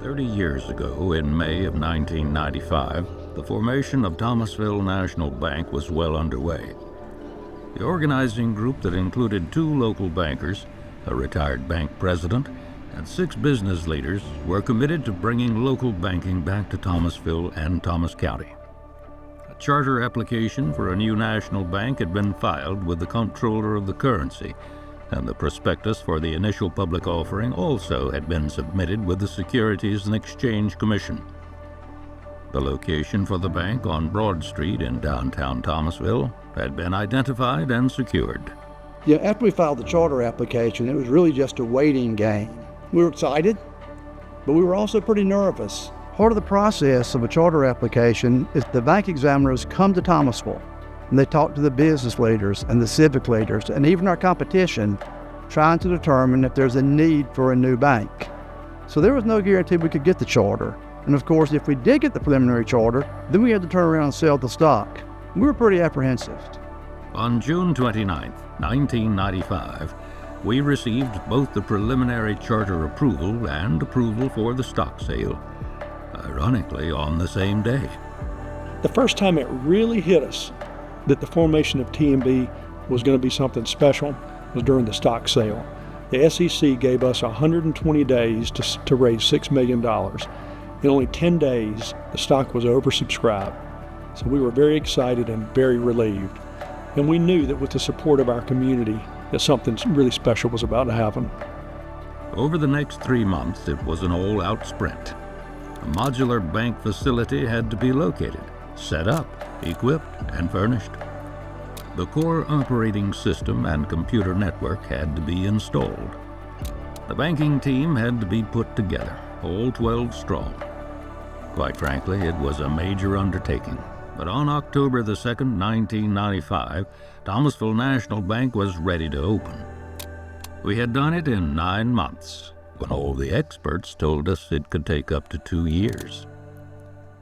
30 years ago, in May of 1995, the formation of Thomasville National Bank was well underway. The organizing group that included 2 local bankers, a retired bank president, and 6 business leaders were committed to bringing local banking back to Thomasville and Thomas County. A charter application for a new national bank had been filed with the comptroller of the currency, and the prospectus for the initial public offering also had been submitted with the Securities and Exchange Commission. The location for the bank on Broad Street in downtown Thomasville had been identified and secured. Yeah, after we filed the charter application, it was really just a waiting game. We were excited, but we were also pretty nervous. Part of the process of a charter application is the bank examiners come to Thomasville and they talk to the business leaders and the civic leaders and even our competition, trying to determine if there's a need for a new bank. So there was no guarantee we could get the charter. And of course, if we did get the preliminary charter, then we had to turn around and sell the stock. We were pretty apprehensive. On June 29, 1995, we received both the preliminary charter approval and approval for the stock sale, ironically on the same day. The first time it really hit us that the formation of TNB was going to be something special was during the stock sale. The SEC gave us 120 days to raise $6 million. In only 10 days, the stock was oversubscribed. So we were very excited and very relieved. And we knew that with the support of our community, that something really special was about to happen. Over the next 3 months, it was an all-out sprint. A modular bank facility had to be located, set up, equipped, and furnished. The core operating system and computer network had to be installed. The banking team had to be put together, all 12 strong. Quite frankly, it was a major undertaking. But on October the 2nd, 1995, Thomasville National Bank was ready to open. We had done it in 9 months, when all the experts told us it could take up to 2 years.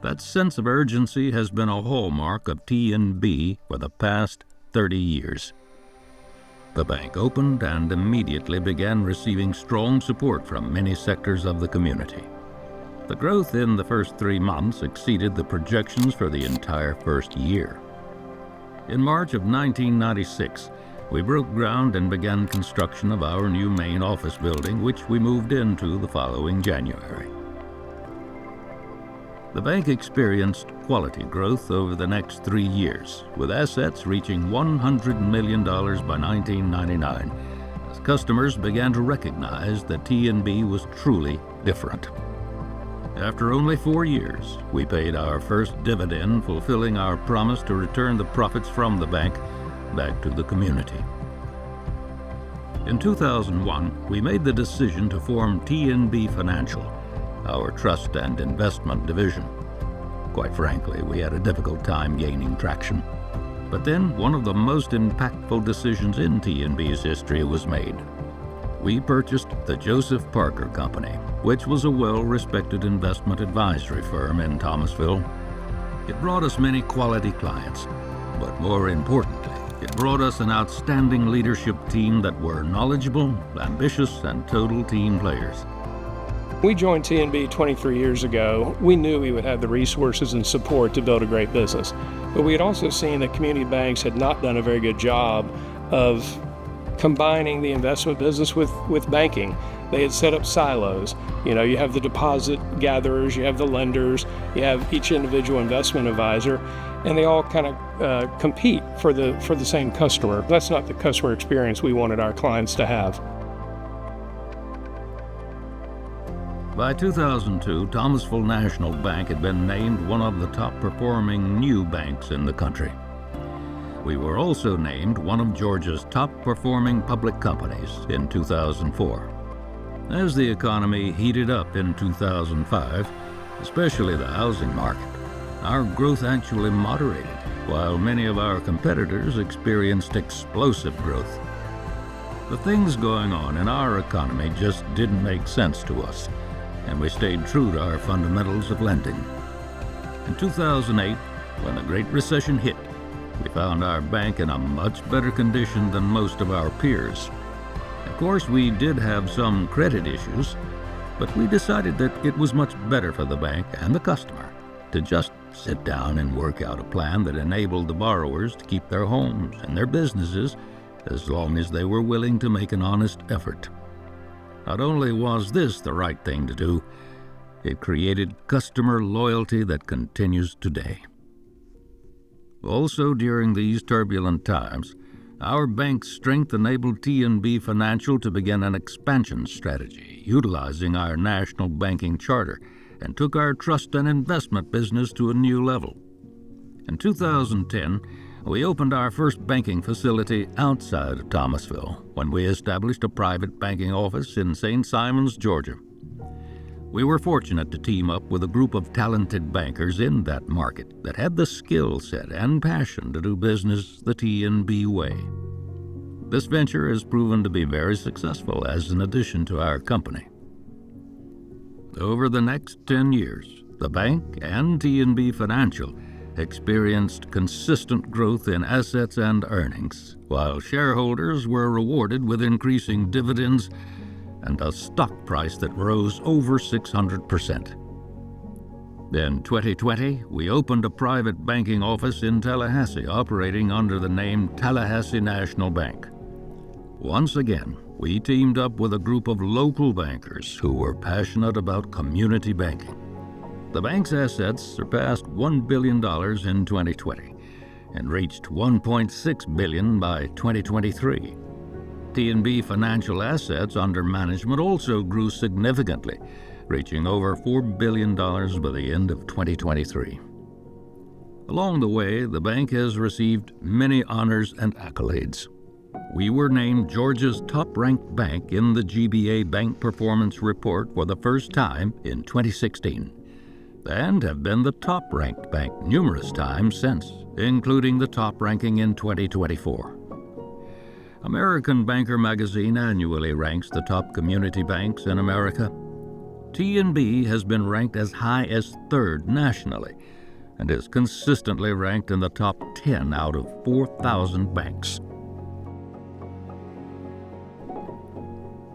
That sense of urgency has been a hallmark of TNB for the past 30 years. The bank opened and immediately began receiving strong support from many sectors of the community. The growth in the first 3 months exceeded the projections for the entire first year. In March of 1996, we broke ground and began construction of our new main office building, which we moved into the following January. The bank experienced quality growth over the next 3 years, with assets reaching $100 million by 1999, as customers began to recognize that TNB was truly different. After only 4 years, we paid our first dividend, fulfilling our promise to return the profits from the bank back to the community. In 2001, we made the decision to form TNB Financial, our trust and investment division. Quite frankly, we had a difficult time gaining traction. But then one of the most impactful decisions in TNB's history was made. We purchased the Joseph Parker Company, which was a well-respected investment advisory firm in Thomasville. It brought us many quality clients, but more importantly, it brought us an outstanding leadership team that were knowledgeable, ambitious, and total team players. We joined TNB 23 years ago. We knew we would have the resources and support to build a great business, but we had also seen that community banks had not done a very good job of combining the investment business with banking. They had set up silos. You have the deposit gatherers, you have the lenders, you have each individual investment advisor, and they all kind of compete for the same customer. That's not the customer experience we wanted our clients to have. By 2002, Thomasville National Bank had been named one of the top-performing new banks in the country. We were also named one of Georgia's top-performing public companies in 2004. As the economy heated up in 2005, especially the housing market, our growth actually moderated, while many of our competitors experienced explosive growth. The things going on in our economy just didn't make sense to us, and we stayed true to our fundamentals of lending. In 2008, when the Great Recession hit, we found our bank in a much better condition than most of our peers. Of course, we did have some credit issues, but we decided that it was much better for the bank and the customer to just sit down and work out a plan that enabled the borrowers to keep their homes and their businesses as long as they were willing to make an honest effort. Not only was this the right thing to do, it created customer loyalty that continues today. Also, during these turbulent times, our bank's strength enabled TNB Financial to begin an expansion strategy, utilizing our national banking charter, and took our trust and investment business to a new level. In 2010, we opened our first banking facility outside of Thomasville when we established a private banking office in St. Simons, Georgia. We were fortunate to team up with a group of talented bankers in that market that had the skill set and passion to do business the TNB way. This venture has proven to be very successful as an addition to our company. Over the next 10 years, the bank and TNB Financial experienced consistent growth in assets and earnings, while shareholders were rewarded with increasing dividends and a stock price that rose over 600%. In 2020, we opened a private banking office in Tallahassee, operating under the name Tallahassee National Bank. Once again, we teamed up with a group of local bankers who were passionate about community banking. The bank's assets surpassed $1 billion in 2020 and reached $1.6 billion by 2023. TNB Financial assets under management also grew significantly, reaching over $4 billion by the end of 2023. Along the way, the bank has received many honors and accolades. We were named Georgia's top-ranked bank in the GBA Bank Performance Report for the first time in 2016, and have been the top-ranked bank numerous times since, including the top ranking in 2024. American Banker magazine annually ranks the top community banks in America. TNB has been ranked as high as third nationally and is consistently ranked in the top 10 out of 4,000 banks.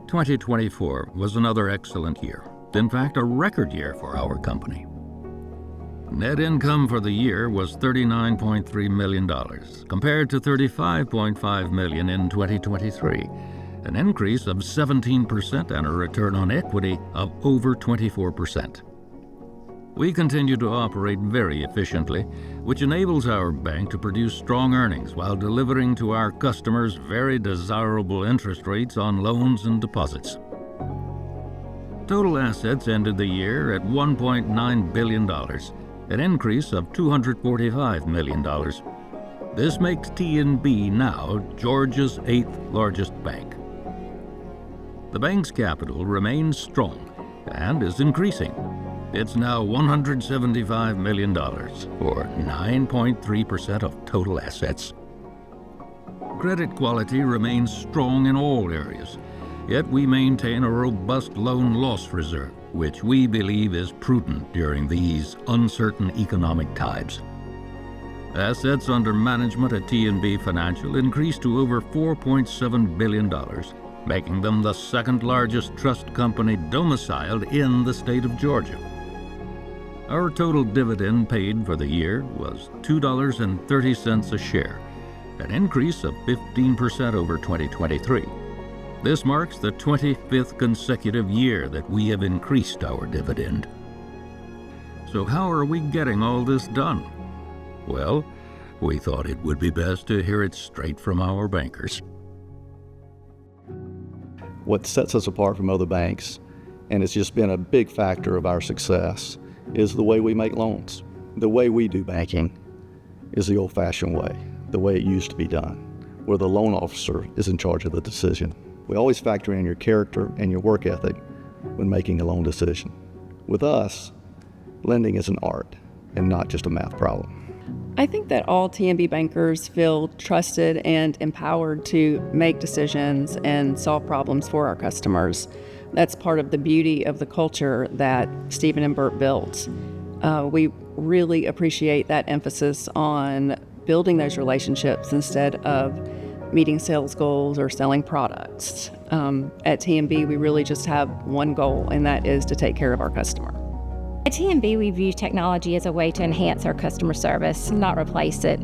2024 was another excellent year, in fact, a record year for our company. Net income for the year was $39.3 million, compared to $35.5 million in 2023, an increase of 17% and a return on equity of over 24%. We continue to operate very efficiently, which enables our bank to produce strong earnings while delivering to our customers very desirable interest rates on loans and deposits. Total assets ended the year at $1.9 billion, an increase of $245 million. This makes TNB now Georgia's 8th largest bank. The bank's capital remains strong and is increasing. It's now $175 million, or 9.3% of total assets. Credit quality remains strong in all areas, yet we maintain a robust loan loss reserve, which we believe is prudent during these uncertain economic times. Assets under management at TNB Financial increased to over $4.7 billion, making them the second largest trust company domiciled in the state of Georgia. Our total dividend paid for the year was $2.30 a share, an increase of 15% over 2023. This marks the 25th consecutive year that we have increased our dividend. So how are we getting all this done? Well, we thought it would be best to hear it straight from our bankers. What sets us apart from other banks, and it's just been a big factor of our success, is the way we make loans. The way we do banking is the old-fashioned way, the way it used to be done, where the loan officer is in charge of the decision. We always factor in your character and your work ethic when making a loan decision. With us, lending is an art and not just a math problem. I think that all TNB bankers feel trusted and empowered to make decisions and solve problems for our customers. That's part of the beauty of the culture that Stephen and Bert built. We really appreciate that emphasis on building those relationships instead of meeting sales goals or selling products. At TNB, we really just have one goal, and that is to take care of our customer. At TNB, we view technology as a way to enhance our customer service, not replace it.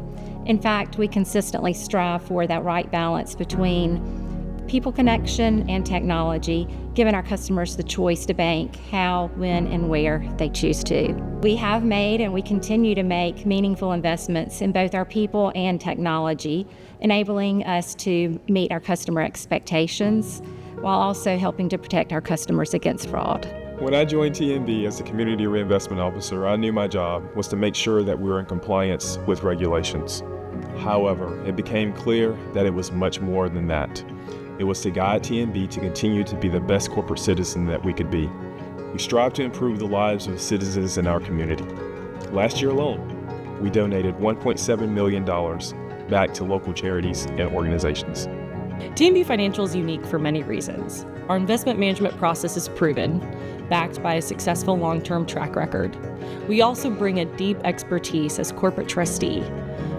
In fact, we consistently strive for that right balance between people connection and technology, giving our customers the choice to bank how, when, and where they choose to. We have made and we continue to make meaningful investments in both our people and technology, enabling us to meet our customer expectations while also helping to protect our customers against fraud. When I joined TNB as a Community Reinvestment Officer, I knew my job was to make sure that we were in compliance with regulations. However, it became clear that it was much more than that. It was to guide TNB to continue to be the best corporate citizen that we could be. We strive to improve the lives of citizens in our community. Last year alone, we donated $1.7 million back to local charities and organizations. TNB Financial is unique for many reasons. Our investment management process is proven, backed by a successful long-term track record. We also bring a deep expertise as corporate trustee,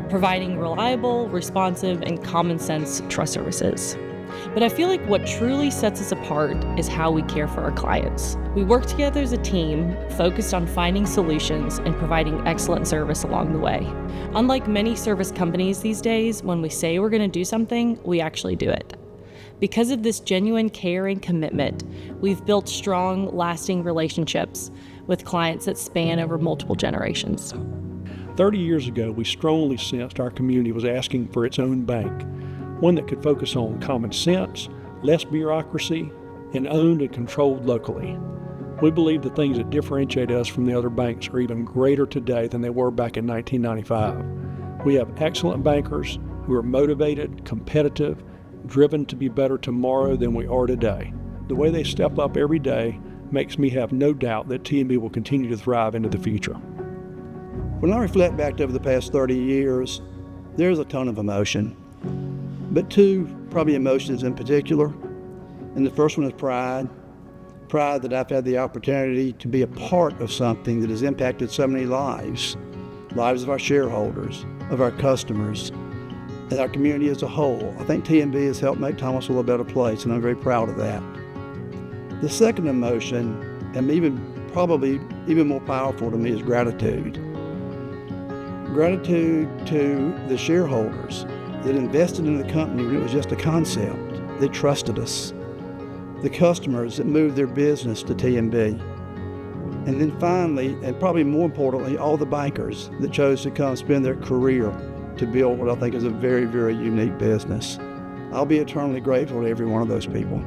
providing reliable, responsive, and common sense trust services. But I feel like what truly sets us apart is how we care for our clients. We work together as a team, focused on finding solutions and providing excellent service along the way. Unlike many service companies these days, when we say we're going to do something, we actually do it. Because of this genuine care and commitment, we've built strong, lasting relationships with clients that span over multiple generations. 30 years ago, we strongly sensed our community was asking for its own bank, one that could focus on common sense, less bureaucracy, and owned and controlled locally. We believe the things that differentiate us from the other banks are even greater today than they were back in 1995. We have excellent bankers who are motivated, competitive, driven to be better tomorrow than we are today. The way they step up every day makes me have no doubt that TNB will continue to thrive into the future. When I reflect back over the past 30 years, there's a ton of emotion, but two probably emotions in particular. And the first one is pride. Pride that I've had the opportunity to be a part of something that has impacted so many lives of our shareholders, of our customers, and our community as a whole. I think TNB has helped make Thomasville a better place, and I'm very proud of that. The second emotion, and probably even more powerful to me, is gratitude. Gratitude to the shareholders that invested in the company when it was just a concept. They trusted us. The customers that moved their business to TNB. And then finally, and probably more importantly, all the bankers that chose to come spend their career to build what I think is a very, very unique business. I'll be eternally grateful to every one of those people.